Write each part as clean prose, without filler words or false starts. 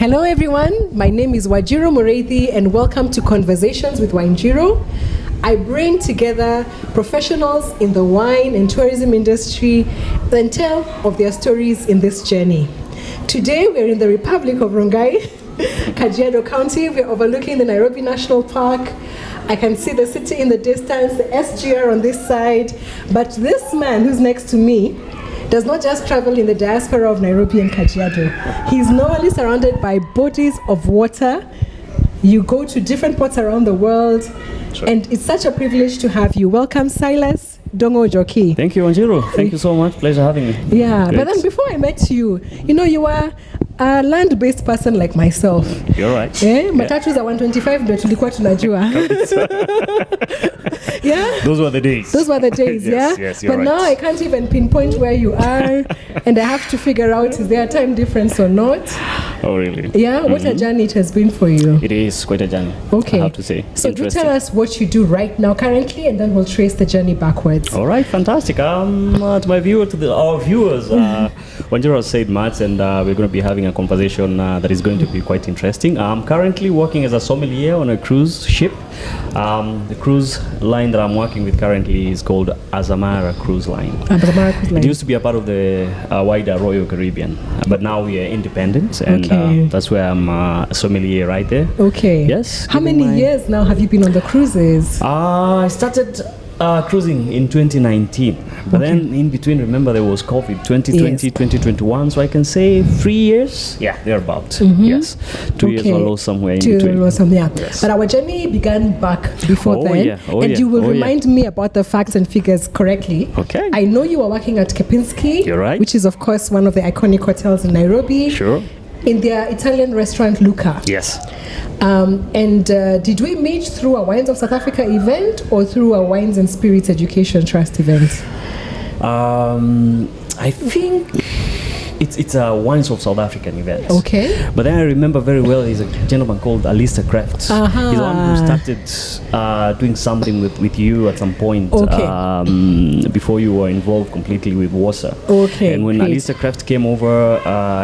Hello everyone, my name is Wajiro Mureithi and welcome to Conversations with Wanjiro. I bring together professionals in the wine and tourism industry and tell of their stories in this journey. Today we're in the Republic of Rongai, Kajiado County. We're overlooking the Nairobi National Park. I can see the city in the distance, the SGR on this side, but this man who's next to me does not just travel in the diaspora of Nairobi and Kajiado. He's normally surrounded by bodies of water. You go to different ports around the world, sure. And it's such a privilege to have you. Welcome, Silas Ndungu Njoki. Thank you, Wanjiro. Thank you so much. Pleasure having me. Yeah, great. But then before I met you, you are a land-based person like myself. You're right. Matatu za 125 ndio tulikuwa tunajua. Yeah? Those were the days. Those were the days, yes, yeah? Yes, you're but right. Now I can't even pinpoint where you are and I have to figure out is there a time difference or not. Oh, really? Yeah? What a journey it has been for you. It is quite a journey, okay. I have to say. So do tell us what you do right now currently and then we'll trace the journey backwards. All right, fantastic. To my viewer, our viewers, Wanjiro has said much and we're going to be having a conversation that is going to be quite interesting. I'm currently working as a sommelier on a cruise ship. The cruise line that I'm working with currently is called Azamara Cruise Line. Azamara Cruise Line. It used to be a part of the wider Royal Caribbean, but now we are independent, and that's where I'm a sommelier right there. Okay. Yes. How many years now have you been on the cruises? I started cruising in 2019, but then in between, remember there was COVID, 2020, yes. 2021, so I can say 3 years. Yeah, thereabout. Yes, 2 years were lost somewhere in between. Yes. But our journey began back before then, and you will remind me about the facts and figures correctly. Okay. I know you are working at Kempinski, you're right, which is of course one of the iconic hotels in Nairobi. Sure. In their Italian restaurant Luca. Yes. Did we meet through a Wines of South Africa event or through a Wines and Spirits Education Trust event? I think it's a Wines of South African event. Okay. But then I remember very well, he's a gentleman called Alistair Kraft. He's the one who started doing something with you at some point before you were involved completely with WASA. Okay. And when Alistair Kraft came over,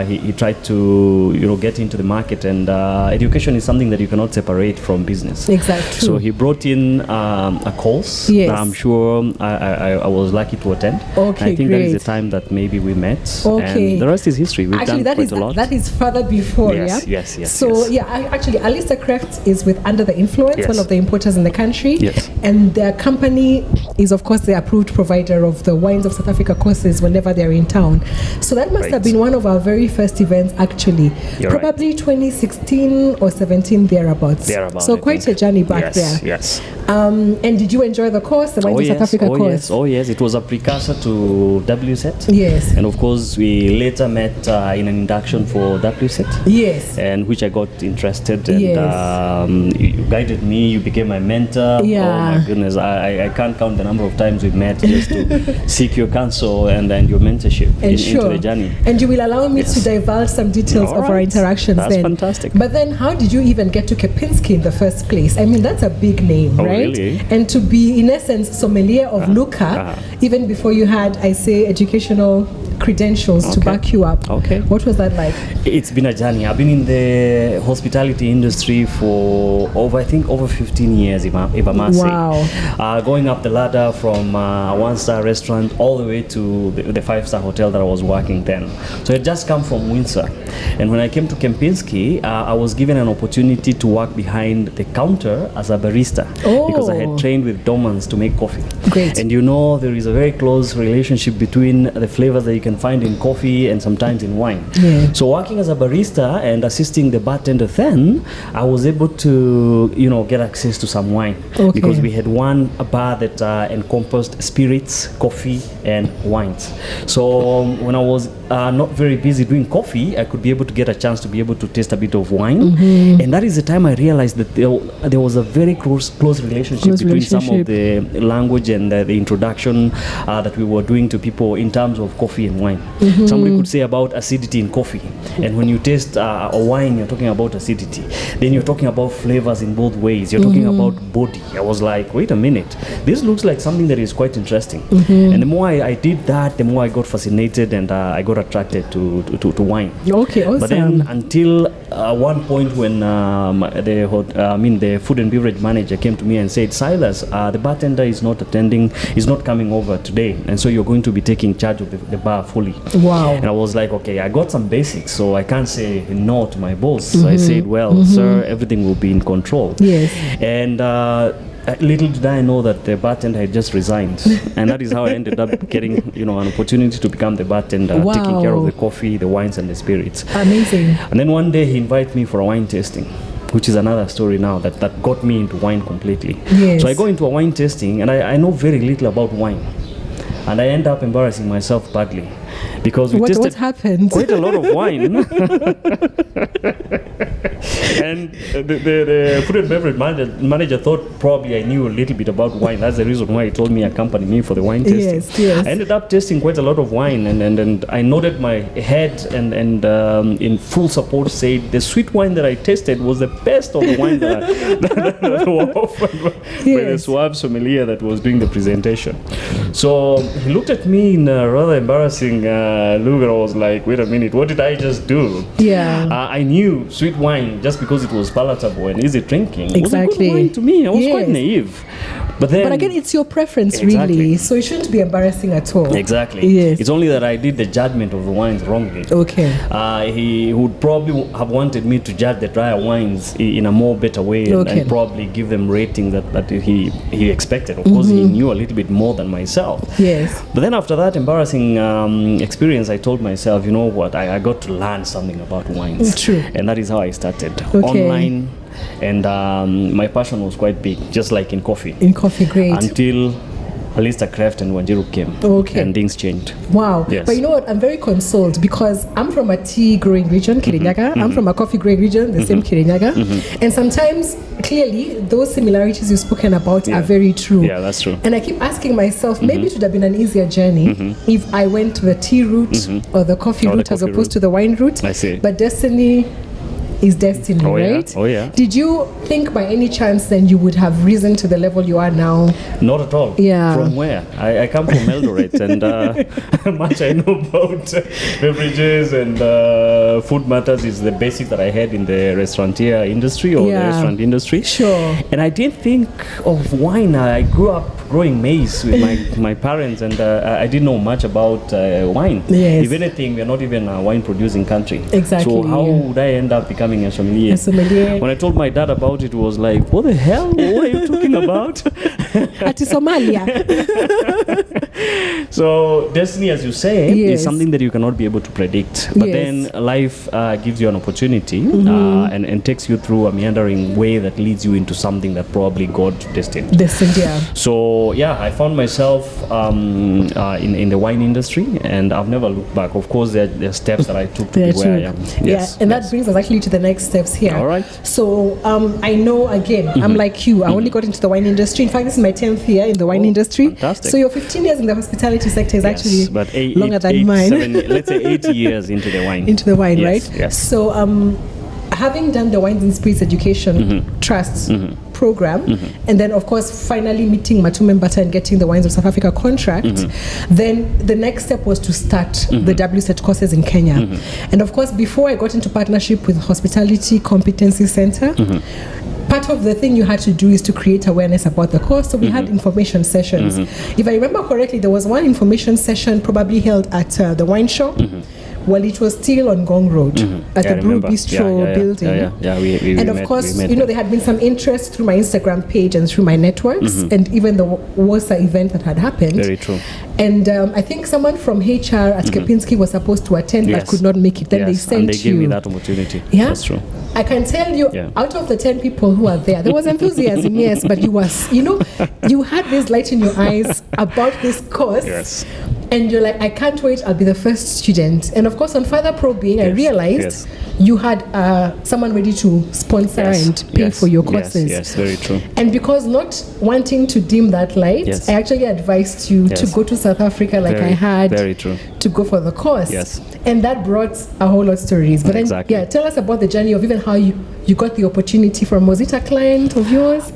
he tried to get into the market, and education is something that you cannot separate from business. Exactly. So he brought in a course yes. that I'm sure I was lucky to attend. Okay, I think great. that is the time that maybe we met. Okay. And the rest is history. We've actually, done quite a lot. That is further before, yes, yeah? Yes. So, actually, Alistair Kraft is with Under the Influence, yes. one of the importers in the country. Yes. And their company is, of course, the approved provider of the Wines of South Africa courses whenever they're in town. So that must have been one of our very first events, actually. You're probably 2016 or 17, thereabouts. So quite a journey back there. Yes. And did you enjoy the course, the Wines of South Africa course? Yes. It was a precursor to WSET. Yes. And of course, we later met in an induction for WSET. Yes. And which I got interested, and you guided me. You became my mentor. Yeah. Oh my goodness, I can't count the number of times we've met just to seek your counsel and your mentorship into the journey. And you will allow me to divulge some details of our interactions. That's fantastic. But then, how did you even get to Kempinski in the first place? I mean, that's a big name, right? Really? And to be, in essence, sommelier of Luca, even before you had, educational credentials to back you up. Okay. What was that like? It's been a journey. I've been in the hospitality industry for over 15 years, if I must say. Going up the ladder from a one-star restaurant all the way to the five-star hotel that I was working then. So I just come from Windsor. And when I came to Kempinski, I was given an opportunity to work behind the counter as a barista because I had trained with Domans to make coffee. Great. And there is a very close relationship between the flavors that you can find in coffee and sometimes in wine. Yeah. So working as a barista and assisting the bartender then, I was able to, get access to some wine because we had one bar that encompassed spirits, coffee, and wines. So when I was not very busy doing coffee, I could be able to get a chance to be able to taste a bit of wine. And that is the time I realized that there was a very close relationship between some of the language and the introduction that we were doing to people in terms of coffee and wine. Somebody could say about acidity in coffee, and when you taste a wine, you're talking about acidity. Then you're talking about flavors in both ways. You're talking about body. I was like, wait a minute, this looks like something that is quite interesting. And the more I did that, the more I got fascinated, and I got got attracted to wine. Okay, awesome. But then until one point when the food and beverage manager came to me and said, Silas, the bartender is not coming over today, and so you're going to be taking charge of the bar fully. Wow. And I was like, okay, I got some basics, so I can't say no to my boss. So I said, well, sir, everything will be in control. Yes. And little did I know that the bartender had just resigned. And that is how I ended up getting, an opportunity to become the bartender, Wow. taking care of the coffee, the wines, and the spirits. Amazing. And then one day he invited me for a wine tasting, which is another story now that got me into wine completely. Yes. So I go into a wine tasting, and I know very little about wine. And I end up embarrassing myself badly because we tasted what happened? quite a lot of wine. And the food and beverage manager thought probably I knew a little bit about wine. That's the reason why he told me accompany me for the wine tasting. Yes, yes. I ended up tasting quite a lot of wine, and I nodded my head and in full support said the sweet wine that I tasted was the best of the wine that were offered by the suave sommelier that was doing the presentation. So he looked at me in a rather embarrassing look, and I was like, wait a minute, what did I just do? Yeah. I knew sweet wine just because it was palatable and easy drinking. Exactly. It was a good wine to me. I was quite naive. But again, it's your preference, really. So it shouldn't be embarrassing at all. Exactly. Yes. It's only that I did the judgment of the wines wrongly. Okay. He would probably have wanted me to judge the drier wines in a more better way and probably give them ratings that he expected. Of course, he knew a little bit more than myself. Yes. But then after that embarrassing experience, I told myself, you know what, I got to learn something about wines. True. And that is how I started. Okay. Online. And my passion was quite big, just like in coffee. In coffee, great. Until Alistair Kraft and Wanjiru came. Okay. And things changed. Wow. Yes. But you know what? I'm very consoled because I'm from a tea growing region, Kirinyaga. I'm from a coffee growing region, the same Kirinyaga. And sometimes, clearly, those similarities you've spoken about are very true. Yeah, that's true. And I keep asking myself, maybe it would have been an easier journey if I went to the tea route or the coffee route as opposed to the wine route. I see. But destiny is destiny, right? Oh, yeah. Did you think by any chance then you would have risen to the level you are now? Not at all. Yeah. From where? I come from Eldoret, and much I know about beverages and food matters is the basic that I had in the restaurateur industry or the restaurant industry. Sure. And I didn't think of wine. I grew up growing maize with my parents, and I didn't know much about wine. Yes. If anything, we're not even a wine producing country. Exactly. So how would I end up becoming a sommelier? A sommelier. When I told my dad about it, was like, what the hell? What are you talking about? At Somalia. So destiny, as you say, is something that you cannot be able to predict. But then life gives you an opportunity and takes you through a meandering way that leads you into something that probably God destined. Yeah. So I found myself in the wine industry, and I've never looked back. Of course, there are steps that I took to be where I am. Yes. And that brings us actually to the next steps here. All right. So I know, again, I'm like you. I only got into the wine industry. In fact, this is my 10th year in the wine industry. Fantastic. So your 15 years in the hospitality sector is actually but longer than mine. Let's say 8 years into the wine. Into the wine, right? Yes. So having done the Wines and Spirits Education Trust program, and then of course finally meeting Matume Mbata and getting the Wines of South Africa contract, then the next step was to start the WSET courses in Kenya. And of course, before I got into partnership with Hospitality Competency Center, part of the thing you had to do is to create awareness about the course. So we had information sessions. If I remember correctly, there was one information session probably held at the wine shop. Well, it was still on Gong Road at the Brew Bistro building. We and of course, there had been some interest through my Instagram page and through my networks, and even the WOSA event that had happened. Very true. And I think someone from HR at Kempinski was supposed to attend but could not make it. Then they sent and they gave me that opportunity. Yeah, that's true. I can tell you, out of the 10 people who are there was enthusiasm, yes, but you had this light in your eyes about this course. Yes. And you're like, I can't wait, I'll be the first student. And of course, on further probing, I realized you had someone ready to sponsor and pay for your courses. Yes, very true. And because not wanting to dim that light, I actually advised you to go to South Africa I had to go for the course. Yes. And that brought a whole lot of stories. But then, tell us about the journey of even how you you got the opportunity from, was it a client of yours?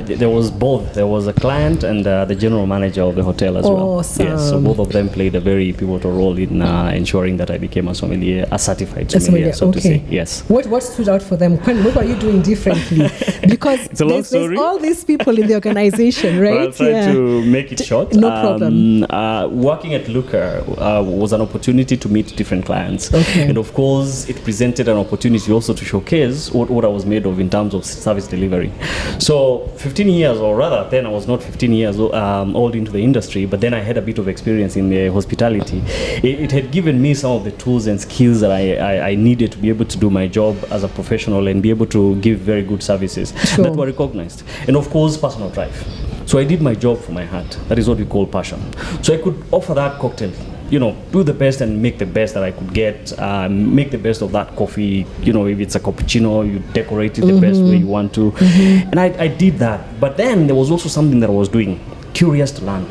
There was both. There was a client and the general manager of the hotel as well. Awesome. Yes, so both of them played a very pivotal role in ensuring that I became a sommelier, a certified sommelier, so to say. Yes. What stood out for them? What were you doing differently? Because there's all these people in the organization, right? Well, I'll try to make it short. No problem. Working at Luca was an opportunity to meet different clients. Okay. And of course, it presented an opportunity also to showcase what I was made of in terms of service delivery. So 15 years, or rather then I was not 15 years old into the industry, but then I had a bit of experience in the hospitality. It had given me some of the tools and skills that I needed to be able to do my job as a professional and be able to give very good services that were recognized. And of course, personal drive. So I did my job for my heart. That is what we call passion. So I could offer that cocktail, do the best and make the best that I could get, make the best of that coffee. If it's a cappuccino, you decorate it the best way you want to. And I did that. But then there was also something that I was doing, curious to learn.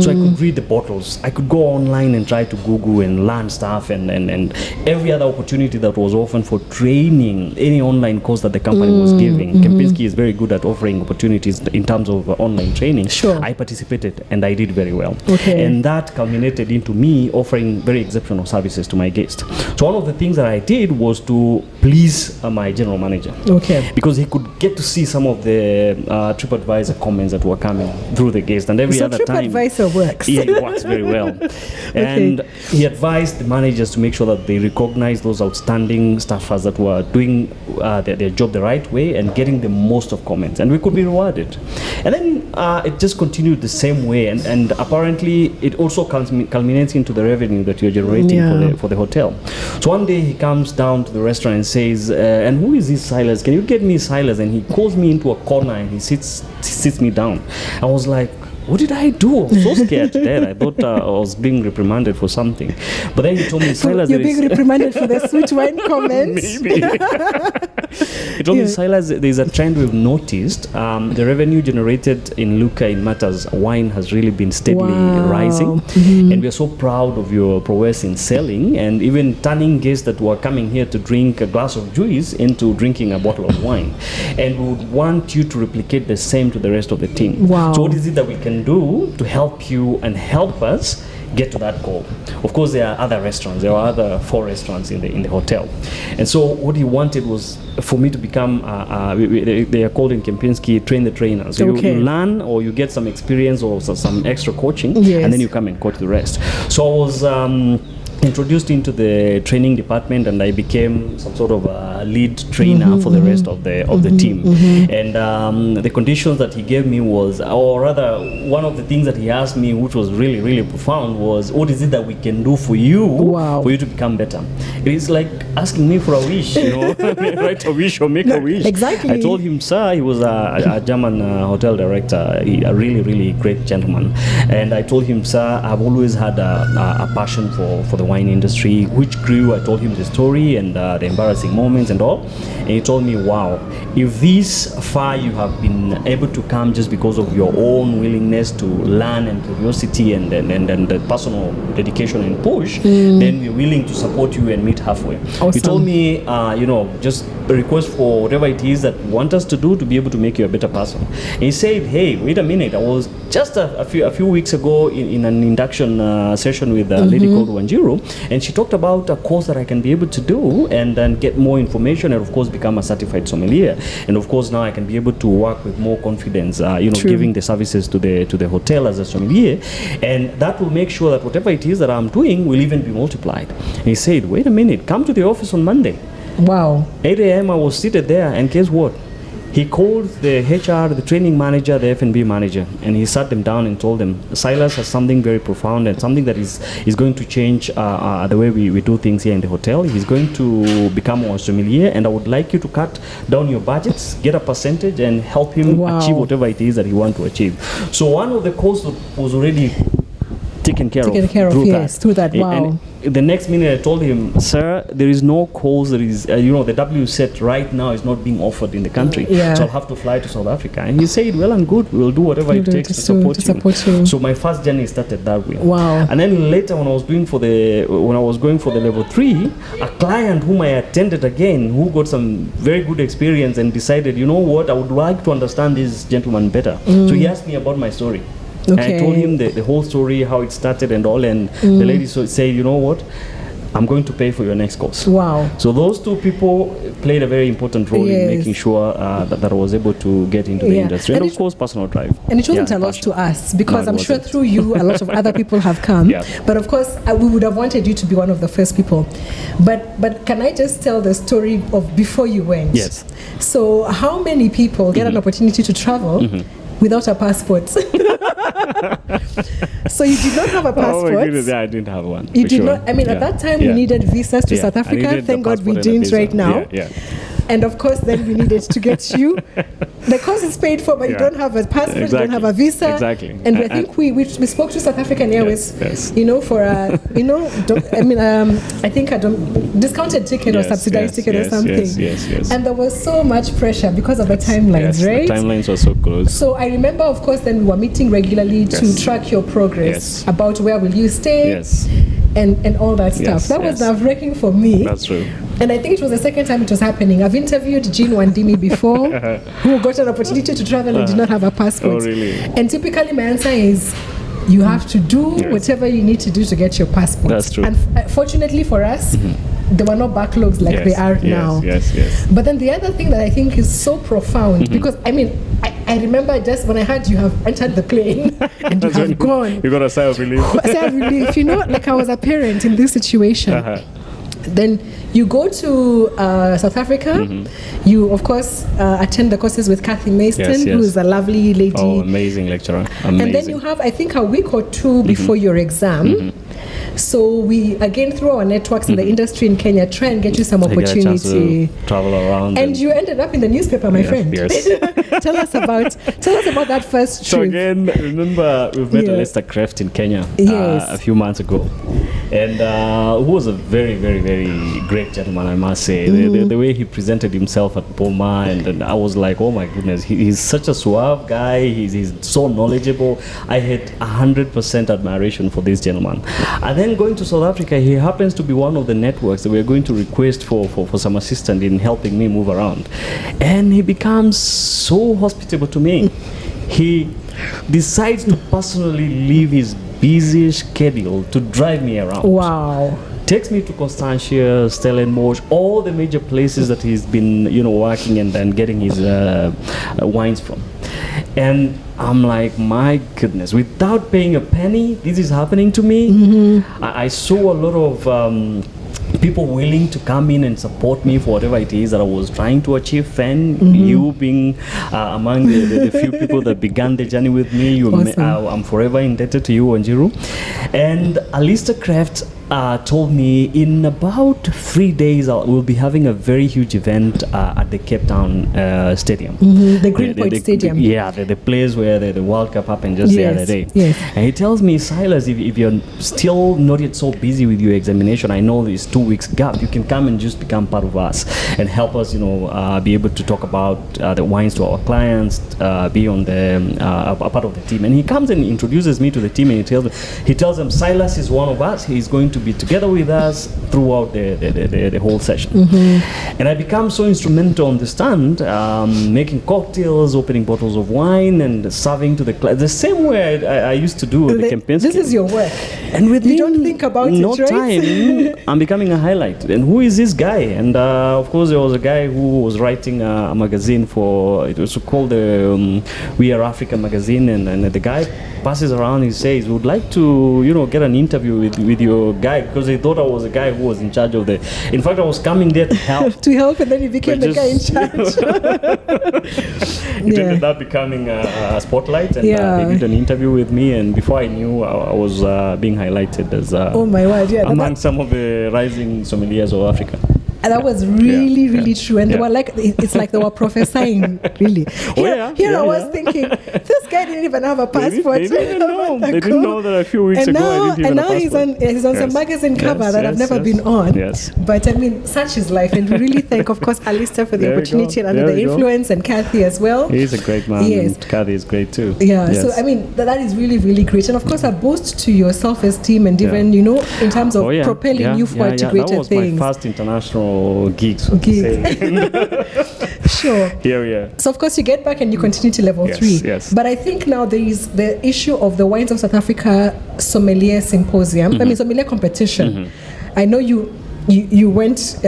So I could read the bottles. I could go online and try to Google and learn stuff and every other opportunity that was often for training, any online course that the company was giving. Kempinski is very good at offering opportunities in terms of online training. Sure. I participated and I did very well. Okay. And that culminated into me offering very exceptional services to my guests. So one of the things that I did was to please my general manager. Okay. Because he could get to see some of the TripAdvisor comments that were coming through the guests. And every other time, TripAdvisor works. Yeah, it works very well. And he advised the managers to make sure that they recognize those outstanding staffers that were doing their job the right way and getting the most of comments, and we could be rewarded. And then it just continued the same way, and apparently it also culminates into the revenue that you're generating for the hotel. So one day he comes down to the restaurant and says, and who is this Silas? Can you get me Silas? And he calls me into a corner and he sits me down. I was like, what did I do? I was so scared to death. I thought I was being reprimanded for something. But then he told me, Silas... You're being reprimanded for the sweet wine comments? Maybe. He told me, Silas, there's a trend we've noticed. The revenue generated in Luca in matters wine has really been steadily rising. And we are so proud of your prowess in selling and even turning guests that were coming here to drink a glass of juice into drinking a bottle of wine. And we would want you to replicate the same to the rest of the team. Wow. So what is it that we can do to help you and help us get to that goal? Of course, there are other restaurants. There are other 4 restaurants in the hotel. And so what he wanted was for me to become, they are called in Kempinski, train the trainers. So you learn or you get some experience or some extra coaching, and then you come and coach the rest. So I was introduced into the training department, and I became some sort of a lead trainer for the rest of the team. And the conditions that he gave me was, or rather, one of the things that he asked me, which was really, really profound, was, what is it that we can do for you for you to become better? It is like asking me for a wish, write a wish or make a wish. Exactly. I told him, sir, he was a German hotel director, a really, really great gentleman. And I told him, sir, I've always had a passion for the wine industry, which grew. I told him the story and the embarrassing moments and all, and he told me, wow, if this far you have been able to come just because of your own willingness to learn and curiosity and the personal dedication and push, then we're willing to support you and meet halfway. Awesome. He told me, just a request for whatever it is that you want us to do to be able to make you a better person. And he said, hey, wait a minute, I was just a few weeks ago in an induction session with a lady called Wanjiru, and she talked about a course that I can be able to do and then get more information and of course become a certified sommelier. And of course now I can be able to work with more confidence, giving the services to the hotel as a sommelier, and that will make sure that whatever it is that I'm doing will even be multiplied. And he said, wait a minute, come to the office on Monday. Wow. 8 a.m. I was seated there, and guess what? He called the HR, the training manager, the F&B manager, and he sat them down and told them, Silas has something very profound and something that is going to change the way we do things here in the hotel. He's going to become a sommelier, and I would like you to cut down your budgets, get a percentage, and help him achieve whatever it is that he wants to achieve. So one of the courses was already taken care of through that. Wow. And the next minute I told him, sir, there is no calls, there is, the W set right now is not being offered in the country. Yeah. So I'll have to fly to South Africa. And he said, well and good, we'll do whatever it takes to support you. So my first journey started that way. Wow. And then later when I was going for the level 3, a client whom I attended again, who got some very good experience and decided, you know what, I would like to understand this gentleman better. So he asked me about my story. Okay. And I told him the whole story, how it started and all, and the lady said, you know what, I'm going to pay for your next course. Wow. So those two people played a very important role in making sure that I was able to get into the industry. And of course, personal drive. And it wasn't a lot to us, because I'm sure through you, a lot of other people have come. Yeah. But of course, we would have wanted you to be one of the first people. But can I just tell the story of before you went? Yes. So how many people get an opportunity to travel without a passport? So you did not have a passport. Oh my goodness, yeah, I didn't have one. You did not. I mean, at that time we needed visas to South Africa. Thank God we didn't right now. Yeah. And of course, then we needed to get you. The course is paid for, but you don't have a passport, you don't have a visa. Exactly. And I think we spoke to South African Airways, for I think a discounted ticket or subsidized ticket or something. Yes. And there was so much pressure because of the timelines, right? The timelines were so close. So I remember, of course, then we were meeting regularly to track your progress about where will you stay. And all that stuff. That was nerve-wracking for me. That's true. And I think it was the second time it was happening. I've interviewed Jean Wandimi before, who got an opportunity to travel and did not have a passport. Oh, really? And typically my answer is, you have to do whatever you need to do to get your passport. That's true. And fortunately for us, there were no backlogs like they are now. Yes. But then the other thing that I think is so profound, because I remember just when I heard you have entered the plane and you have gone. You got a sigh of relief. A sigh of relief. Like I was a parent in this situation. Then you go to South Africa. You, of course, attend the courses with Kathy Mayston, who is a lovely lady. Oh, amazing lecturer. Amazing. And then you have, I think, a week or two before your exam. So we, again, through our networks in the industry in Kenya, try and get you some opportunity. To travel around. And you ended up in the newspaper, my friend. Yes. Tell us about that first trip. So again, remember, we've met Lester Kraft in Kenya a few months ago. And who was a very, very, very great gentleman, I must say. The way he presented himself at Boma, and I was like, oh my goodness, he's such a suave guy. He's so knowledgeable. I had 100% admiration for this gentleman. And then going to South Africa, he happens to be one of the networks that we're going to request for some assistance in helping me move around. And he becomes so hospitable to me. He decides to personally leave his busy schedule to drive me around. Wow. Takes me to Constantia, Stellenbosch, all the major places that he's been, working and getting his wines from. And I'm like, my goodness, without paying a penny, this is happening to me. I saw a lot of people willing to come in and support me for whatever it is that I was trying to achieve. And you being among the few people that began the journey with me, I'm forever indebted to you, Wanjiru. And Alistair Kraft told me in about 3 days we'll be having a very huge event at the Cape Town Stadium. The Green Point Stadium. Yeah, the place where the World Cup happened just the other day. And he tells me, Silas, if you're still not yet so busy with your examination, I know there's 2 weeks gap, you can come and just become part of us and help us, be able to talk about the wines to our clients, be on a part of the team. And he comes and introduces me to the team, and he tells them, Silas is one of us. He's going to be together with us throughout the whole session. And I become so instrumental on the stand, making cocktails, opening bottles of wine, and serving to the clients, the same way I used to do the campaigns. This is your work. And with you don't think about no it, right? time, I'm becoming a highlight. And who is this guy? And of course, there was a guy who was writing a magazine it was called the We Are Africa magazine, and the guy passes around, he says, we would like to, get an interview with your guy, because they thought I was a guy who was in charge of in fact, I was coming there to help. To help, and then you became the guy in charge. It ended up becoming a spotlight, and they did an interview with me, and before I knew, I was being highlighted as oh my word, among some of the rising sommeliers of Africa. And that was really true. And they were like, it's like they were prophesying, really. Here I was thinking, this guy didn't even have a passport. They didn't know. They didn't know that a few weeks ago I didn't even have a passport. He's on some magazine cover that I've never been on. Yes. But I mean, such is life. And we really thank, of course, Alistair for the opportunity and under the influence, and Kathy as well. He's a great man. Yes. And Kathy is great too. Yeah. So, I mean, that is really great. And of course, a boost to your self-esteem and even, you know, in terms of propelling you forward to greater things. That was my first international gig. Sure. Yeah. So of course you get back and you continue to level 3. Yes. But I think now there is the issue of the Wines of South Africa sommelier symposium. I mean sommelier competition. I know you went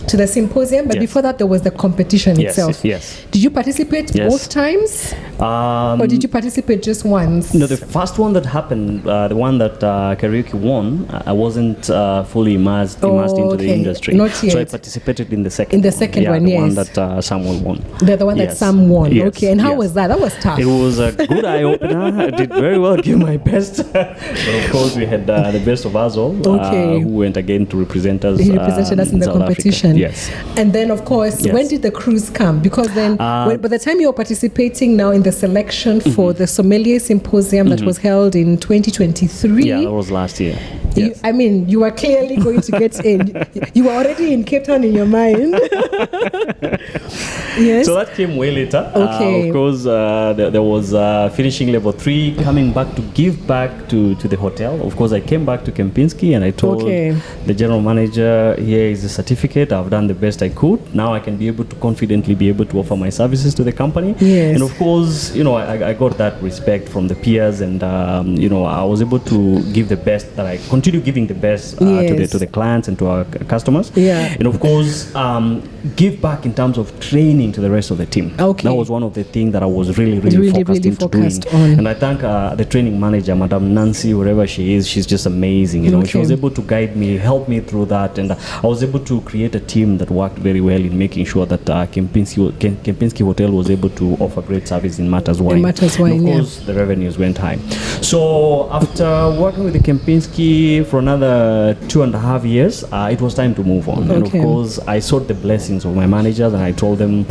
to the symposium, but before that there was the competition itself. Yes. Did you participate both times? Or did you participate just once? No, the first one that happened, the one that Karaoke won, I wasn't fully immersed into the industry. Not yet. So I participated in the second one. In the second one, the one that Samuel won. The one that Sam won. Yes. Okay, and how was that? That was tough. It was a good eye-opener. I did very well, gave my best. But of course, we had the best of us all, who went again to represent us. He represented us in the South competition. Africa. Yes. And then, of course, when did the cruise come? Because then, by the time you were participating now in the selection for the sommelier symposium that was held in 2023. Yeah, that was last year. Yes. You were clearly going to get in. You were already in Cape Town in your mind. Yes. So that came way later. Okay. Of course, there was finishing level 3, coming back to give back to the hotel. Of course, I came back to Kempinski and I told the general manager, here is the certificate. I've done the best I could. Now I can be able to confidently be able to offer my services to the company. Yes. And of course, you know, I got that respect from the peers, and you know, I was able to give the best that I continue giving the best to the clients and to our customers. Yeah. And of course, give back in terms of training to the rest of the team. Okay. That was one of the things that I was really focused on. And I thank the training manager, Madam Nancy, wherever she is. She's just amazing. You know, she was able to guide me, help me through that, and I was able to create a team that worked very well in making sure that Kempinski Hotel was able to offer great service in Matters Wine. And of course, the revenues went high. So after working with the Kempinski for another 2.5 years, it was time to move on. And of course, I sought the blessings of my managers, and I told them,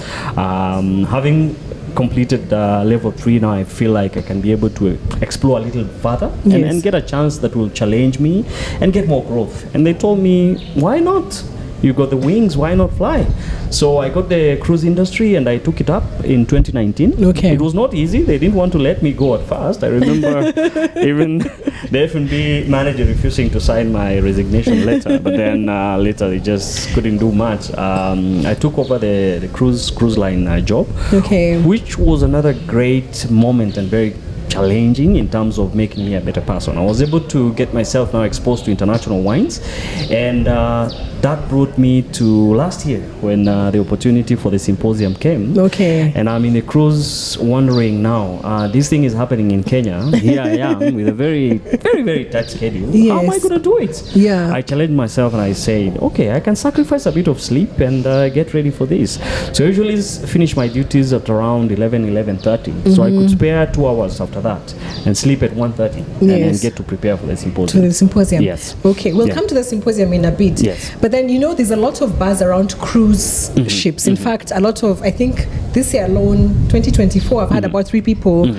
having completed level 3 now, I feel like I can be able to explore a little further and get a chance that will challenge me and get more growth. And they told me, why not? You got the wings, why not fly? So I got the cruise industry and I took it up in 2019. Okay. It was not easy. They didn't want to let me go at first. I remember even the F&B manager refusing to sign my resignation letter. But then later they just couldn't do much. I took over the cruise line job, which was another great moment and very challenging in terms of making me a better person. I was able to get myself now exposed to international wines, and that brought me to last year when the opportunity for the symposium came. And I'm in a cruise wondering now, this thing is happening in Kenya. Here I am with a very tight schedule. How am I going to do it? I challenged myself and I said, okay, I can sacrifice a bit of sleep and get ready for this. So I usually finish my duties at around 11:30. So I could spare 2 hours after that and sleep at 1:30 and get to prepare for the symposium. Yes. Okay, we'll come to the symposium in a bit. Yes. But then, you know, there's a lot of buzz around cruise ships. In fact, a lot of, I think this year alone, 2024, I've had about 3 people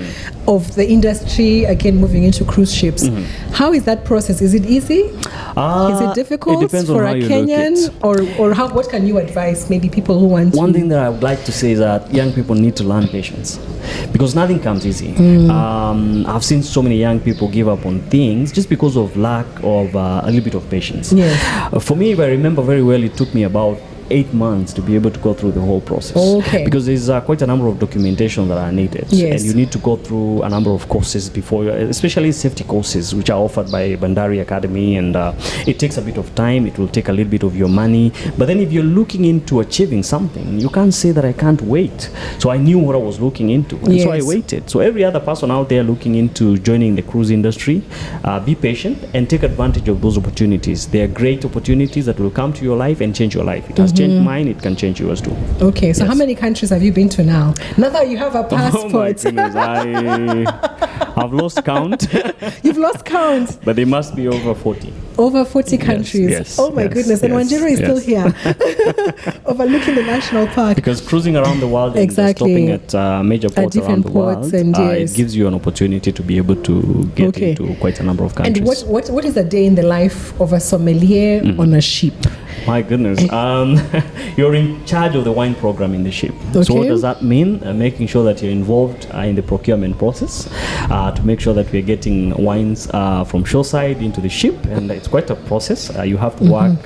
of the industry again moving into cruise ships. How is that process? Is it easy? Is it difficult for a Kenyan? Or how? What can you advise maybe people who want One thing that I would like to say is that young people need to learn patience, because nothing comes easy. I've seen so many young people give up on things just because of lack of a little bit of patience. For me, if I remember very well, it took me about 8 months to be able to go through the whole process. Because there's quite a number of documentation that are needed. And you need to go through a number of courses before, especially safety courses, which are offered by Bandari Academy, and it takes a bit of time. It will take a little bit of your money. But then if you're looking into achieving something, you can't say that I can't wait. So I knew what I was looking into, and so I waited. So every other person out there looking into joining the cruise industry, be patient and take advantage of those opportunities. They are great opportunities that will come to your life and change your life. It has changed mine, it can change yours too. Okay, so how many countries have you been to now? Now that you have a passport. Oh my goodness, I've lost count. You've lost count. But they must be over 40. Over 40 countries. Yes, oh my goodness. And Wanjiru is still here, overlooking the national park. Because cruising around the world and stopping at major ports around the world, it gives you an opportunity to be able to get into quite a number of countries. And what is a day in the life of a sommelier on a ship? My goodness. You're in charge of the wine program in the ship. Okay. So what does that mean? Making sure that you're involved in the procurement process to make sure that we're getting wines from shoreside into the ship. And it's quite a process. You have to work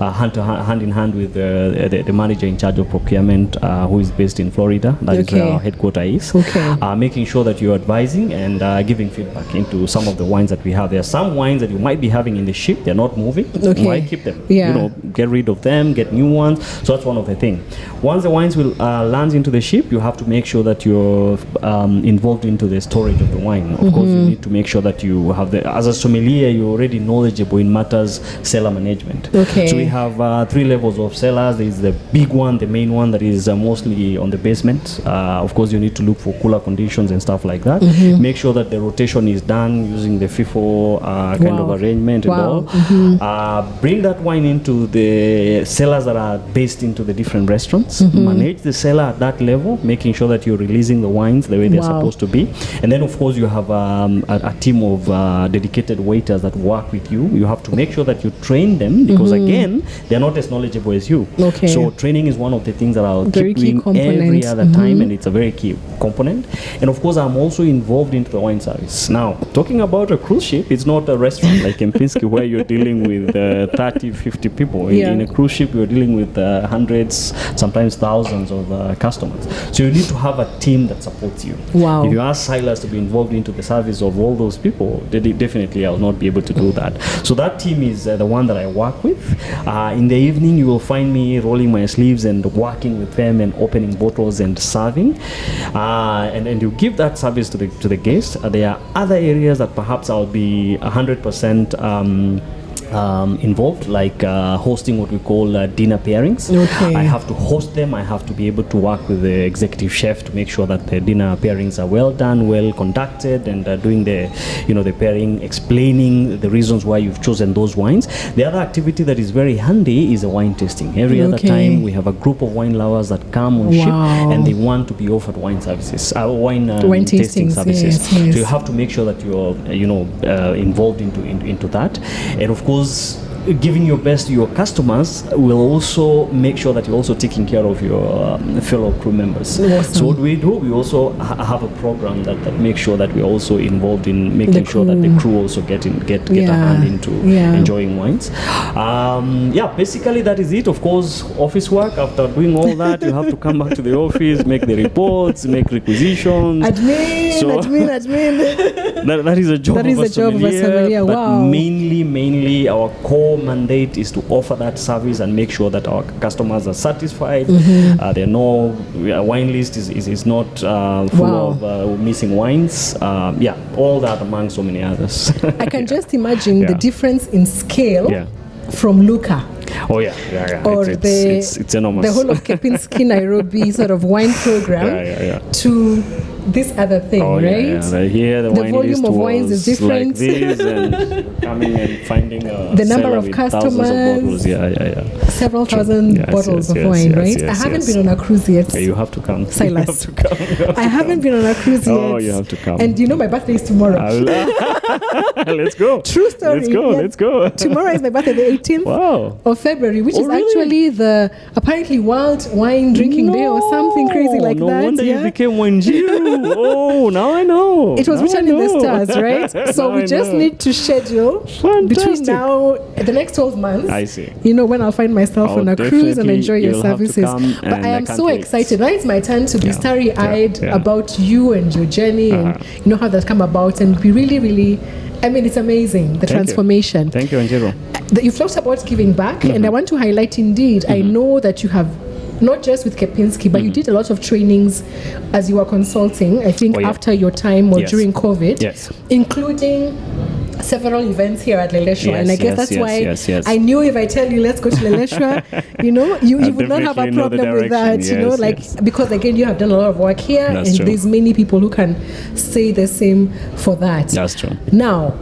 hand in hand with the manager in charge of procurement, who is based in Florida. That is where our headquarters is. Okay. Making sure that you're advising and giving feedback into some of the wines that we have. There are some wines that you might be having in the ship. They're not moving. Okay. Why keep them? Yeah. Get rid of them, get new ones. So that's one of the things. Once the wines will land into the ship, you have to make sure that you're involved into the storage of the wine. Of course, you need to make sure that you have as a sommelier, you're already knowledgeable in matters cellar management. Okay. So we have 3 levels of cellars. There is the big one, the main one that is mostly on the basement. Of course, you need to look for cooler conditions and stuff like that. Make sure that the rotation is done using the FIFO kind of arrangement and all. Bring that wine into the cellars that are based into the different restaurants. Manage the cellar at that level, making sure that you're releasing the wines the way they're supposed to be. And then, of course, you have a team of dedicated waiters that work with you. You have to make sure that you train them because, again, they're not as knowledgeable as you. Okay. So training is one of the things that I'll very keep doing every other time, and it's a very key component. And, of course, I'm also involved into the wine service. Now, talking about a cruise ship, it's not a restaurant like Kempinski where you're dealing with 30, 50 people. In a cruise ship, you're dealing with hundreds, sometimes thousands of customers. So you need to have a team that supports you. Wow. If you ask Silas to be involved into the service of all those people, definitely I will not be able to do that. So that team is the one that I work with. In the evening, you will find me rolling my sleeves and working with them and opening bottles and serving. And you give that service to the guests. There are other areas that perhaps I'll be 100% involved, like hosting what we call dinner pairings. Okay. I have to host them. I have to be able to work with the executive chef to make sure that the dinner pairings are well done, well conducted, and doing the pairing, explaining the reasons why you've chosen those wines. The other activity that is very handy is a wine tasting. Every other time we have a group of wine lovers that come on ship and they want to be offered wine services, wine tasting services. Yes. So you have to make sure that you're involved into that, and of course, giving your best to your customers will also make sure that you're also taking care of your fellow crew members. Awesome. So what we do, we also have a program that makes sure that we're also involved in making sure that the crew also get a hand into enjoying wines. Basically that is it. Of course, office work. After doing all that, you have to come back to the office, make the reports, make requisitions. Admin. That is a job of a sommelier. But mainly our core mandate is to offer that service and make sure that our customers are satisfied. There are no wine list is not full of missing wines. All that among so many others. I can just imagine the difference in scale from Luca. Oh yeah. Or it's enormous. The whole of Kempinski Nairobi sort of wine program to this other thing, right? Here the volume of wines is different. Like this, and coming and finding the number of customers. Several thousand bottles of wine, right? I haven't been on a cruise yet. You have to come, Silas. I haven't been on a cruise yet. Oh, you have to come. And my birthday is tomorrow. Let's go. True story. Let's go. Tomorrow is my birthday, the 18th of February, which is actually the apparently World Wine Drinking Day or something crazy like that. No wonder you became Wanjiru. Oh, now I know. It was written in the stars, right? So we just need to schedule between now the next 12 months. I see. When I'll find myself on a cruise and enjoy your services. But I am so excited. Now it's my turn to be starry-eyed about you and your journey and how that's come about, and be really, really. I mean, it's amazing, the transformation. Thank you, Anjiro. You've talked about giving back, and I want to highlight indeed, I know that you have, not just with Kempinski, but you did a lot of trainings as you were consulting, I think after your time or during COVID, including several events here at Leleshwa, Yes, and I guess yes, that's why yes. I knew if I tell you let's go to Leleshwa, you would not have a definitely know the problem with that, direction. because again you have done a lot of work here, That's and true. there's many people who can say the same for that. That's true. Now,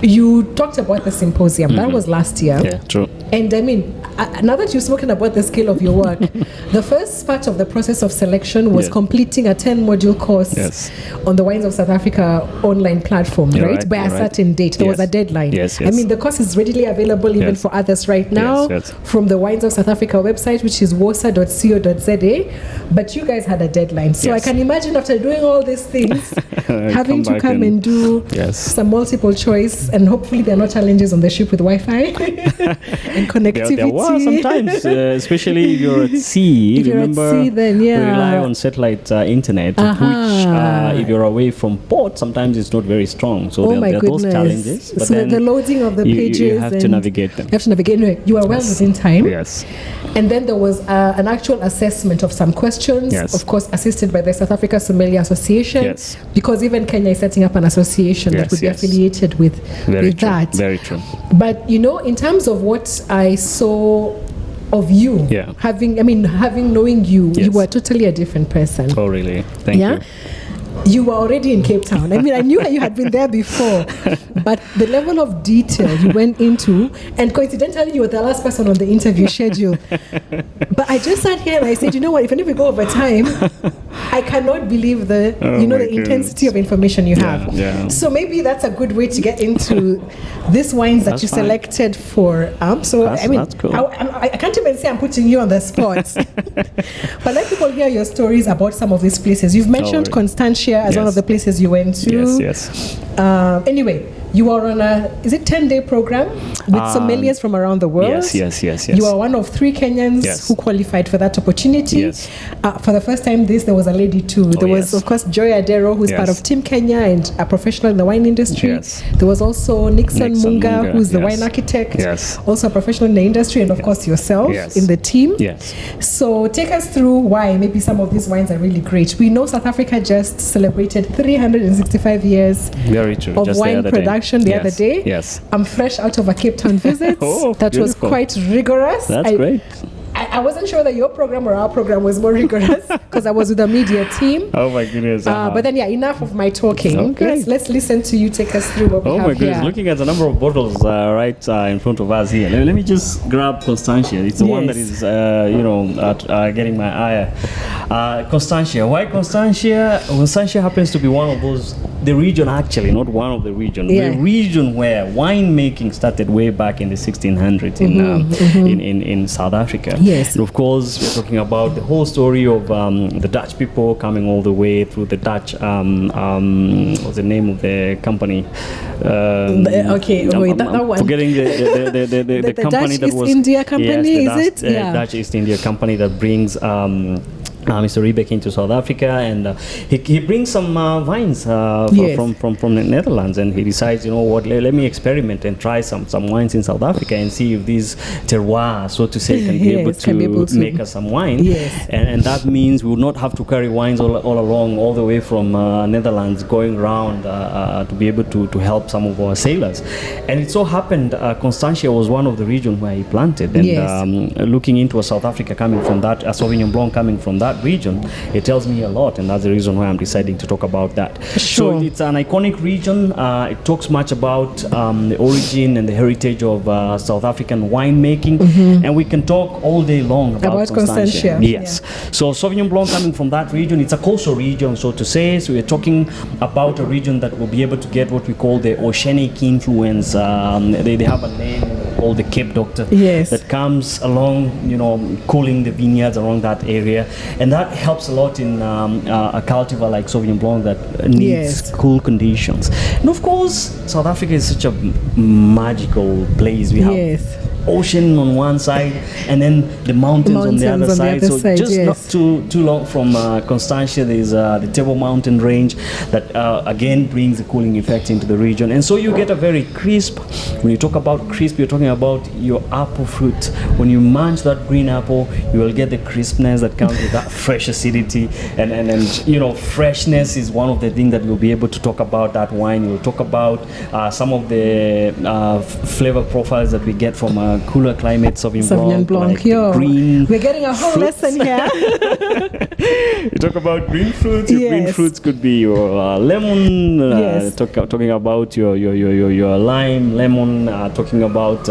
you talked about the symposium. That was last year. Yeah, true. And I mean, now that you've spoken about the scale of your work, the first part of the process of selection was Yes. completing a 10-module course Yes. on the Wines of South Africa online platform, You're right? right, By a you're right. certain date. There was a Yes. deadline. Yes, I yes. mean, the course is readily available even Yes. for others right now Yes. from the Wines of South Africa website, which is wosa.co.za. But you guys had a deadline. So Yes. I can imagine after doing all these things, having to back come and do Yes. some multiple choice, and hopefully there are no challenges on the ship with Wi-Fi and connectivity. There were sometimes, especially if you're at sea. If you're at remember, sea, then, we yeah. rely on satellite internet, which if you're away from port, sometimes it's not very strong. So Oh my there are those goodness. challenges. But So then the loading of the you pages. have to and navigate them. You have to navigate. Anyway, you are well within time. Yes. And then there was an actual assessment of some questions, Yes. of course, assisted by the South Africa Sommelier Association. Yes. Because even Kenya is setting up an association that Yes, would be yes. affiliated with Very true. that. Very true. But in terms of what I saw of you, Yeah. having knowing you, you Yes. were totally a different person. Oh, really? Thank Yeah? you. You were already in Cape Town. I mean, I knew that you had been there before, but the level of detail you went into, and coincidentally, you were the last person on the interview schedule. But I just sat here and I said, you know what? Even if we go over time, I cannot believe the my intensity of information you have. Yeah. So maybe that's a good way to get into these wines that That's you fine. selected for. That's cool. I can't even say I'm putting you on the spot. But let people hear your stories about some of these places. You've mentioned worry. Constantia as one Yes. of the places you went to. Yes. Anyway, you are on a 10-day program with sommeliers from around the world. Yes. You are one of 3 Kenyans Yes. who qualified for that opportunity. Yes. For the first time, there was a lady too. There was, yes. of course, Joy Adero, who's part Yes. of Team Kenya and a professional in the wine industry. Yes. There was also Nixon Munga, who's the yes. wine architect, Yes. also a professional in the industry, and of course yourself Yes. in the team. Yes. So take us through why maybe some of these wines are really great. We know South Africa just celebrated 365 years Very true. of Just the wine other day. production the Yes. other day. Yes. I'm fresh out of a Cape Town visit. Oh, that beautiful. was quite rigorous. That's great. I wasn't sure that your program or our program was more rigorous because I was with the media team. Oh my goodness. But then, enough of my talking. Okay. Let's listen to you take us through what we Oh have my goodness, here. looking at the number of bottles right in front of us here. Let me just grab Constantia. It's the one that Yes. is getting my eye. Constantia. Why Constantia? Constantia happens to be one of those, the region actually, not one of the region. Yeah. The region where winemaking started way back in the 1600s in South Africa. Yes. And of course, we're talking about the whole story of the Dutch people coming all the way through the Dutch, what's the name of the company? That one. Forgetting the The company Dutch that East was India Company, is it? Yeah. Dutch East India Company that brings Mr. Riebeck into South Africa, and he brings some vines Yes. from the Netherlands, and he decides, let me experiment and try some wines in South Africa and see if these terroir, so to say, can be able to make us some wine. Yes. And that means we would not have to carry wines all along, all the way from Netherlands, going around to be able to help some of our sailors. And it so happened Constantia was one of the regions where he planted, and Yes. looking into a South Africa coming from that, a Sauvignon Blanc coming from that region, it tells me a lot, and that's the reason why I'm deciding to talk about that. Sure. So it's an iconic region. It talks much about the origin and the heritage of South African winemaking, and we can talk all day long about Constantia. Yes. So Sauvignon Blanc coming from that region, it's a coastal region, so to say. So we're talking about a region that will be able to get what we call the oceanic influence. They have a name called the Cape Doctor, Yes. that comes along, cooling the vineyards around that area, and that helps a lot in a cultivar like Sauvignon Blanc that needs Yes. cool conditions. And of course, South Africa is such a magical place. We have Yes. ocean on one side and then the mountains on the other side. So just not too long from Constantia, there's the Table Mountain range that again brings a cooling effect into the region. And so you get a very crisp. When you talk about crisp, you're talking about your apple fruit. When you munch that green apple, you will get the crispness that comes with that fresh acidity. And you know, freshness is one of the things that you'll be able to talk about that wine. You'll talk about some of the flavor profiles that we get from a cooler climate Sauvignon Blanc. Like green we're getting a whole fruits. lesson here. You talk about green fruits. Your green fruits could be your lemon. Talking about your lime, lemon. Talking about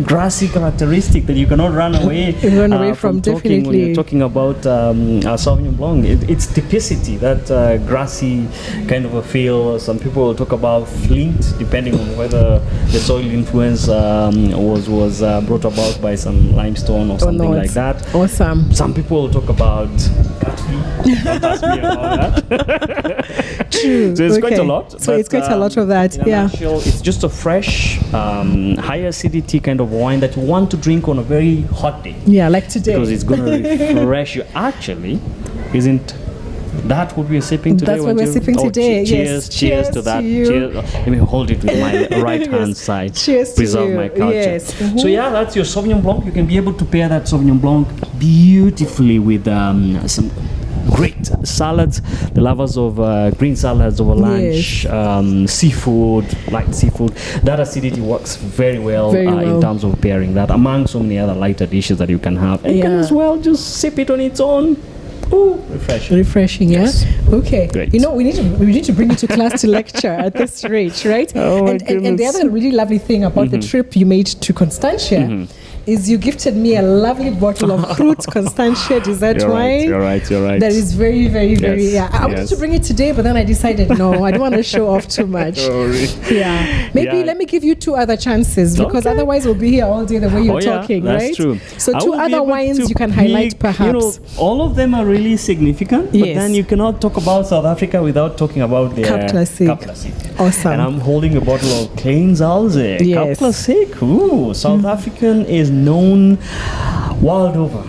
grassy characteristic that you cannot run away from. Definitely, when you're talking about Sauvignon Blanc, it's typicity, that grassy kind of a feel. Some people will talk about flint, depending on whether the soil influence was brought about by some limestone or something like that. Awesome. Some people will talk about don't ask me about that. True. So it's quite a lot. So it's quite a lot of that. In a nutshell, it's just a fresh, high acidity kind of wine that you want to drink on a very hot day. Yeah, like today. Because it's going to refresh you. Actually, isn't that what we're sipping today? That's what we're sipping today. Cheers to that. Cheers. Let me hold it with my right hand side. Cheers to preserve you. my culture. Yes. Mm-hmm. So yeah, that's your Sauvignon Blanc. You can be able to pair that Sauvignon Blanc beautifully with some great salads. The lovers of green salads over lunch, seafood, light seafood. That acidity works very well in terms of pairing that among so many other lighter dishes that you can have. And you can as well just sip it on its own. Ooh, refreshing, yes. Okay. Great. You know, we need to bring you to class to lecture at this rate, right? Oh, and the other really lovely thing about the trip you made to Constantia is you gifted me a lovely bottle of Fruit Constantia dessert wine. You're right. That is very, very, very, I wanted to bring it today, but then I decided, no, I don't want to show off too much. Maybe let me give you two other chances, because otherwise we'll be here all day the way you're talking, that's right? True. So two other wines you can highlight, perhaps. You know, all of them are really significant, but then you cannot talk about South Africa without talking about their Cup Classic. Awesome. And I'm holding a bottle of Klein Zalze. Cup Classic. Ooh, South African is known world over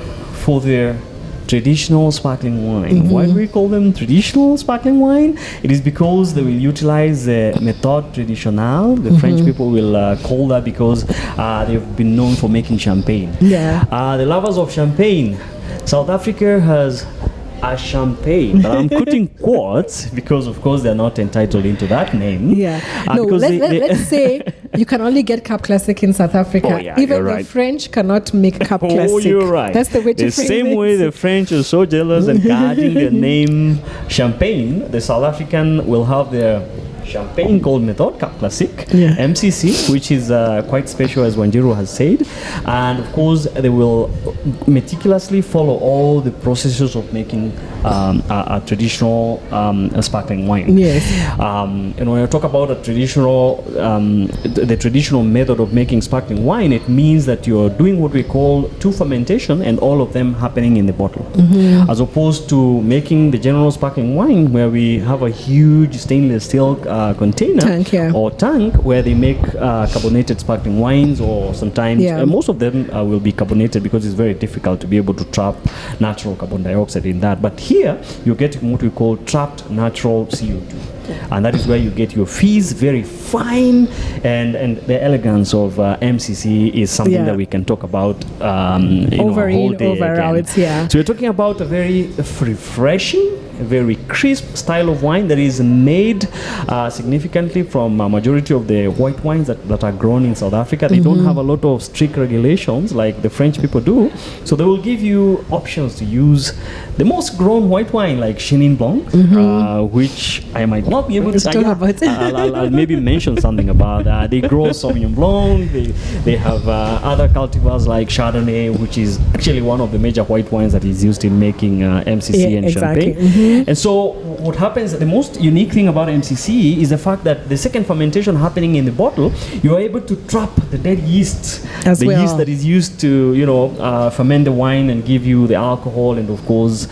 for their traditional sparkling wine. Why do we call them traditional sparkling wine? It is because they will utilize the méthode traditionnelle. The French people will call that because they've been known for making champagne. The lovers of champagne, South Africa has a champagne, but I'm putting quotes because of course they're not entitled into that name. Let's say you can only get Cup Classic in South Africa. Even the French cannot make Cup Classic. You're right. That's the way to frame it. The same way the French are so jealous and guarding their name champagne, the South African will have their champagne called Method Cup Classic, MCC, which is quite special, as Wanjiru has said. And of course, they will meticulously follow all the processes of making a traditional sparkling wine. And when I talk about a traditional, the traditional method of making sparkling wine, it means that you're doing what we call two fermentation, and all of them happening in the bottle, as opposed to making the general sparkling wine where we have a huge stainless steel container or tank where they make carbonated sparkling wines, or sometimes most of them will be carbonated because it's very difficult to be able to trap natural carbon dioxide in that. But here you're getting what we call trapped natural CO2. And that is where you get your fizz very fine, and the elegance of MCC is something that we can talk about over out. So we're talking about a very refreshing, a very crisp style of wine that is made significantly from a majority of the white wines that are grown in South Africa. They don't have a lot of strict regulations like the French people do, so they will give you options to use the most grown white wine like Chenin Blanc, which I might not be able to talk about. I'll maybe mention something about that. They grow Sauvignon Blanc. They have other cultivars like Chardonnay, which is actually one of the major white wines that is used in making MCC and champagne. And so what happens, the most unique thing about MCC is the fact that the second fermentation happening in the bottle, you are able to trap the dead yeast, yeast that is used to ferment the wine and give you the alcohol, and of course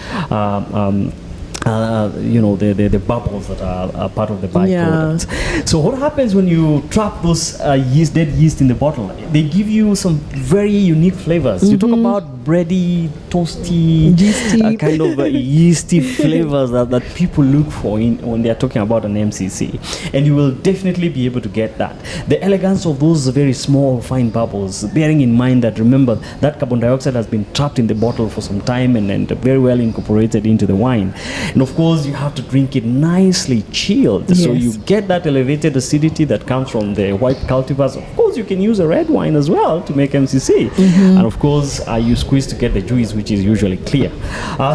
the bubbles that are part of the byproduct. So what happens when you trap those dead yeast in the bottle? They give you some very unique flavors. You talk about bready, toasty, yeasty, kind of yeasty flavors that people look for when they are talking about an MCC, and you will definitely be able to get that. The elegance of those very small, fine bubbles, bearing in mind that, remember, that carbon dioxide has been trapped in the bottle for some time and very well incorporated into the wine. And of course, you have to drink it nicely chilled, so you get that elevated acidity that comes from the white cultivars. Of course, you can use a red wine as well to make MCC, and of course, you squeeze to get the juice, which is usually clear.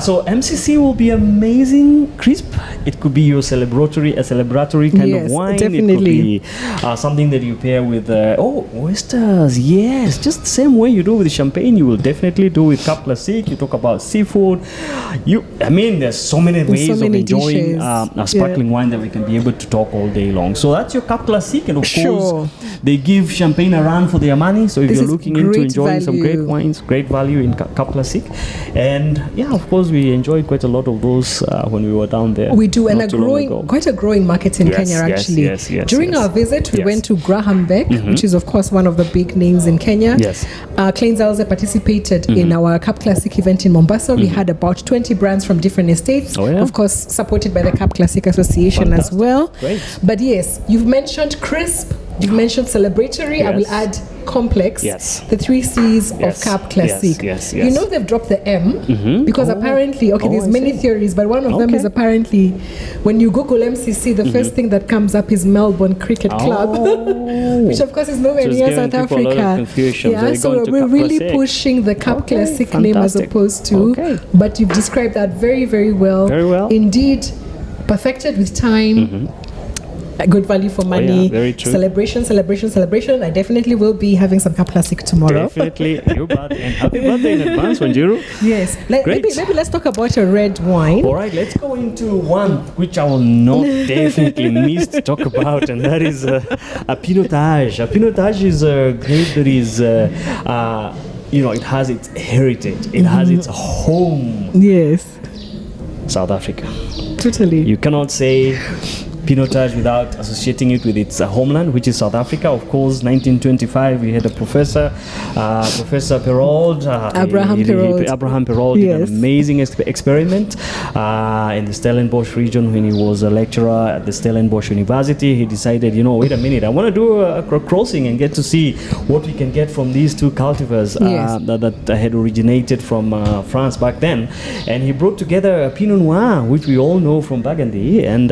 So MCC will be amazing, crisp. It could be your celebratory kind of wine. Definitely. It could be something that you pair with oysters. Yes, just the same way you do with champagne, you will definitely do with Cap Classique. You talk about seafood. There's so many ways of enjoying a sparkling wine that we can be able to talk all day long. So that's your Cap Classique, and of course, they give champagne a run for their money. So if you're looking into enjoying some great wines, great value in Cap Classique. And of course, we enjoyed quite a lot of those when we were down there. We do, and quite a growing market in Kenya, actually. Yes. During our visit, we went to Graham Beck, which is, of course, one of the big names in Kenya. Yes. Klein Zalze participated in our Cap Classic event in Mombasa. We had about 20 brands from different estates, of course, supported by the Cap Classic Association as well. Great. But yes, you've mentioned crisp, you've mentioned celebratory. I will add complex, the 3 C's of Cap Classic. Yes. You know, they've dropped the M because apparently, there's many theories, but one of them is apparently when you Google MCC, the first thing that comes up is Melbourne Cricket Club, which of course is nowhere near South Africa. So we're really pushing the Cap Classic name as opposed to, but you've described that very, very well. Very well. Indeed, perfected with time. A good value for money. Very true. Celebration. I definitely will be having some Cap Classic tomorrow. Definitely. You bet. And happy birthday in advance, Wanjiru. Yes. Maybe let's talk about a red wine. All right, let's go into one which I will not definitely miss to talk about, and that is a Pinotage. A Pinotage is a grape that is, it has its heritage. It has its home. Yes. South Africa. Totally. You cannot say Pinotage without associating it with its homeland, which is South Africa. Of course, 1925, we had a Professor Perold. Abraham Perold did an amazing experiment in the Stellenbosch region when he was a lecturer at the Stellenbosch University. He decided, wait a minute, I want to do a crossing and get to see what we can get from these 2 cultivars that had originated from France back then. And he brought together a Pinot Noir, which we all know from Burgundy, and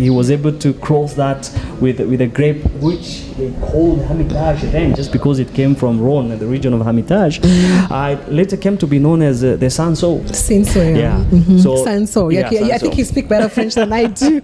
he was able to cross that with a grape which they called Hermitage then, just because it came from Rhône, the region of Hermitage. It later came to be known as the Sanso. So Sanso. I think you speak better French than I do.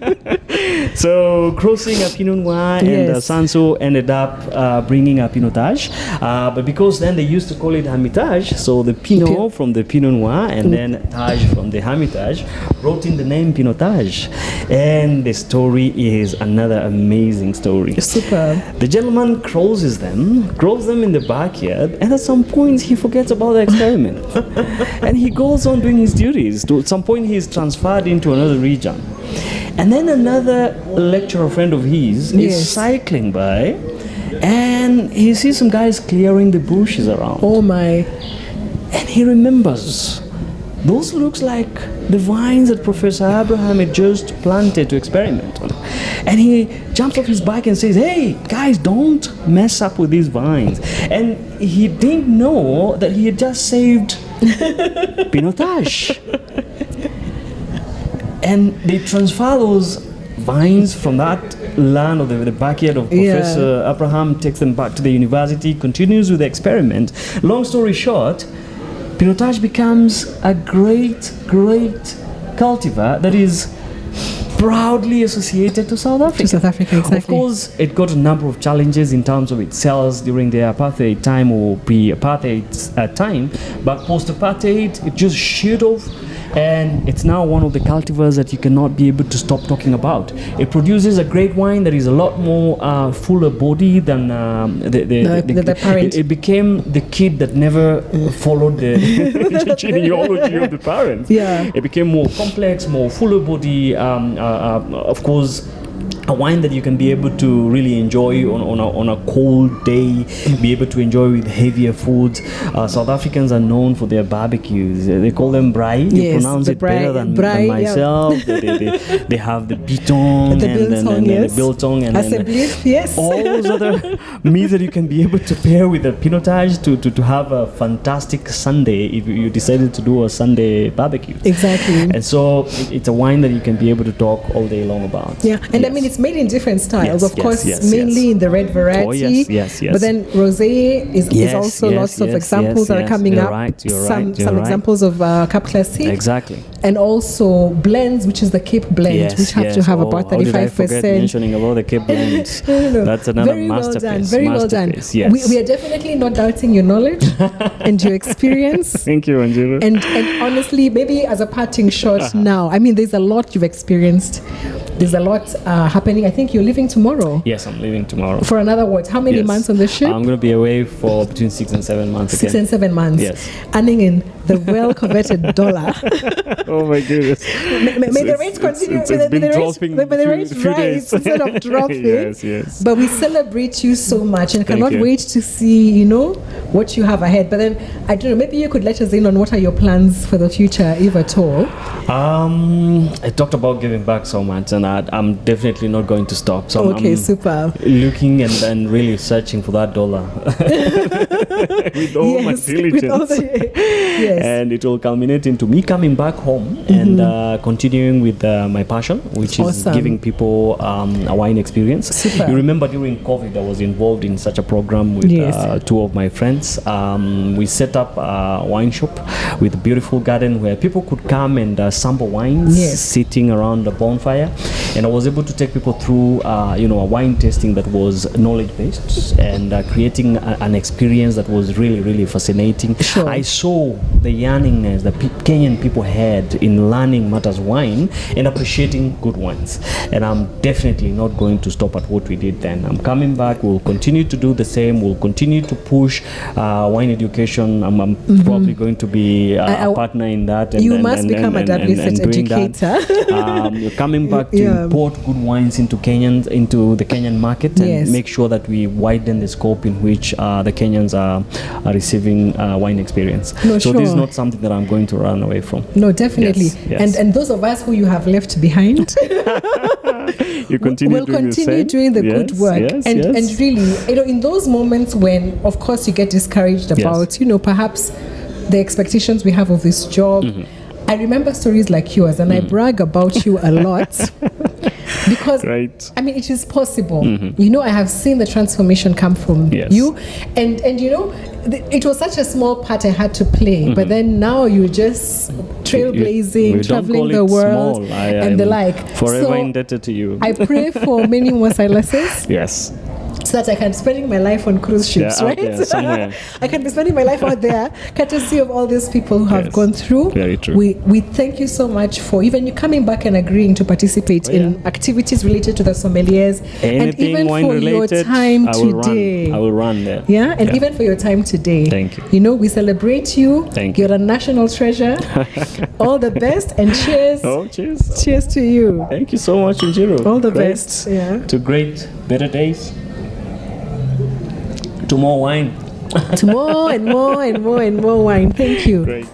So crossing a Pinot Noir and Sanso ended up bringing a Pinotage. But because then they used to call it Hermitage, so the Pinot from the Pinot Noir and then Tage from the Hermitage brought in the name Pinotage. And the story is another amazing story. Super. The gentleman grows them in the backyard, and at some point he forgets about the experiment. And he goes on doing his duties. At some point he is transferred into another region. And then another lecturer friend of his is cycling by, and he sees some guys clearing the bushes around. Oh my. And he remembers, those looks like the vines that Professor Abraham had just planted to experiment on. And he jumps off his bike and says, hey, guys, don't mess up with these vines. And he didn't know that he had just saved Pinotage. And they transfer those vines from that land or the backyard of Professor Abraham, takes them back to the university, continues with the experiment. Long story short, Pinotage becomes a great, great cultivar that is proudly associated to South Africa. To South Africa, exactly. Of course, it got a number of challenges in terms of its sales during the apartheid time or pre-apartheid time, but post-apartheid, it just sheared off and it's now one of the cultivars that you cannot be able to stop talking about. It produces a great wine that is a lot more fuller body than the parent. It became the kid that never followed the genealogy of the parents. Yeah. It became more complex, more fuller body. Of course, a wine that you can be able to really enjoy on a cold day, be able to enjoy with heavier foods. South Africans are known for their barbecues. They call them braai. Yes, you pronounce it better than myself. Yeah. they have the biltong the the biltong and yes. all those other meats that you can be able to pair with a pinotage to have a fantastic Sunday if you decided to do a Sunday barbecue. Exactly. And so it's a wine that you can be able to talk all day long about. Yeah, and I mean it's made in different styles, of course, mainly in the red variety. Oh, yes. But then rosé is also lots of examples that are coming up. Some examples of Cap Classique. Exactly. And also blends, which is the Cape blend, which have to have about 35%. Did I forget mentioning about the Cape blends? No. That's another very masterpiece. Very well done. Yes. We are definitely not doubting your knowledge and your experience. Thank you, Anjiro. And honestly, maybe as a parting shot now, I mean, there's a lot you've experienced. There's a lot happening. I think you're leaving tomorrow. Yes, I'm leaving tomorrow. For another what? How many months on the ship? I'm going to be away for between 6 and 7 months. 6 and 7 months. Yes. Earning in the well-coveted dollar. Oh my goodness. May the rates continue. It's been dropping may the rates rise instead of dropping. Yes. But we celebrate you so much and cannot wait to see, what you have ahead. But then, I don't know, maybe you could let us in on what are your plans for the future, if at all. I talked about giving back so much, and I'm definitely not going to stop. So I'm super. Looking and really searching for that dollar with all my diligence. And it will culminate into me coming back home and continuing with my passion, which is giving people a wine experience. Super. You remember during COVID, I was involved in such a program with two of my friends. We set up a wine shop with a beautiful garden where people could come and sample wines, sitting around the bonfire. And I was able to take people through, a wine tasting that was knowledge-based and creating an experience that was really, really fascinating. Sure. I saw the yearningness that Kenyan people had in learning matters wine and appreciating good wines. And I'm definitely not going to stop at what we did then. I'm coming back. We'll continue to do the same. We'll continue to push wine education. I'm probably going to be a partner in that. And, you must become a WSET educator. You're coming back to import good wines into the Kenyan market and make sure that we widen the scope in which the Kenyans are receiving wine experience. This is not something that I'm going to run away from. No, definitely. Yes. And those of us who you have left behind, we'll continue doing the good work. And really, in those moments when, of course, you get discouraged about, perhaps the expectations we have of this job. I remember stories like yours, and I brag about you a lot. Because, I mean, it is possible. I have seen the transformation come from you. And it was such a small part I had to play. But then now you're just trailblazing, traveling the world, and the like. Forever indebted to you. I pray for many more Silases. Yes. So that I can spend my life on cruise ships, right? There, somewhere. I can be spending my life out there, courtesy of all these people who have gone through. Very true. We thank you so much for even you coming back and agreeing to participate in activities related to the sommeliers. Anything and even wine for related, your time today. I will run there. Yeah, and even for your time today. Thank you. We celebrate you. Thank you. You're a national treasure. All the best and cheers. Oh, cheers. Cheers to you. Thank you so much, Njiro. All the best. Yeah. To better days. To more wine. To more and more and more and more wine. Thank you. Great.